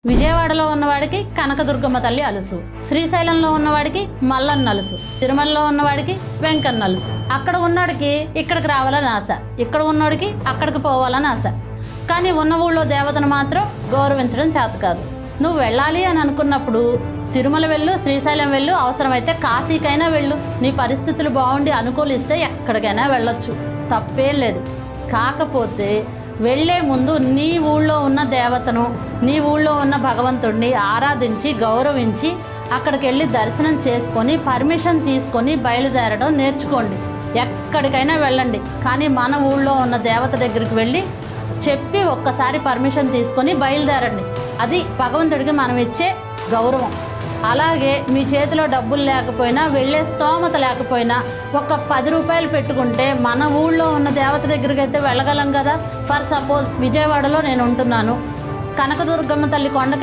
విజయవాడలో ఉన్నవాడికి కనకదుర్గమ్మ తల్లి అలుసు, శ్రీశైలంలో ఉన్నవాడికి మల్లన్న అలుసు, తిరుమలలో ఉన్నవాడికి వెంకన్న అలుసు. అక్కడ ఉన్నవాడికి ఇక్కడికి రావాలని ఆశ, ఇక్కడ ఉన్నవాడికి అక్కడికి పోవాలని ఆశ. కానీ ఉన్న ఊళ్ళో దేవతను మాత్రం గౌరవించడం చేత కాదు. నువ్వు వెళ్ళాలి అని అనుకున్నప్పుడు తిరుమల వెళ్ళు, శ్రీశైలం వెళ్ళు, అవసరమైతే కాశీకైనా వెళ్ళు. నీ పరిస్థితులు బాగుండి అనుకూలిస్తే ఎక్కడికైనా వెళ్ళొచ్చు, తప్పేం లేదు. కాకపోతే వెళ్ళే ముందు నీ ఊళ్ళో ఉన్న దేవతను, నీ ఊళ్ళో ఉన్న భగవంతుడిని ఆరాధించి గౌరవించి అక్కడికి వెళ్ళి దర్శనం చేసుకొని పర్మిషన్ తీసుకొని బయలుదేరడం నేర్చుకోండి. ఎక్కడికైనా వెళ్ళండి, కానీ మన ఊళ్ళో ఉన్న దేవత దగ్గరికి వెళ్ళి చెప్పి ఒక్కసారి పర్మిషన్ తీసుకొని బయలుదేరండి. అది భగవంతుడికి మనం ఇచ్చే గౌరవం. అలాగే మీ చేతిలో డబ్బులు లేకపోయినా, వెళ్ళే స్తోమత లేకపోయినా ఒక 10 రూపాయలు పెట్టుకుంటే మన ఊళ్ళో ఉన్న దేవత దగ్గరికి అయితే వెళ్ళగలం కదా. ఫర్ సపోజ్ విజయవాడలో నేను ఉంటున్నాను, కనకదుర్గమ్మ తల్లి కొండ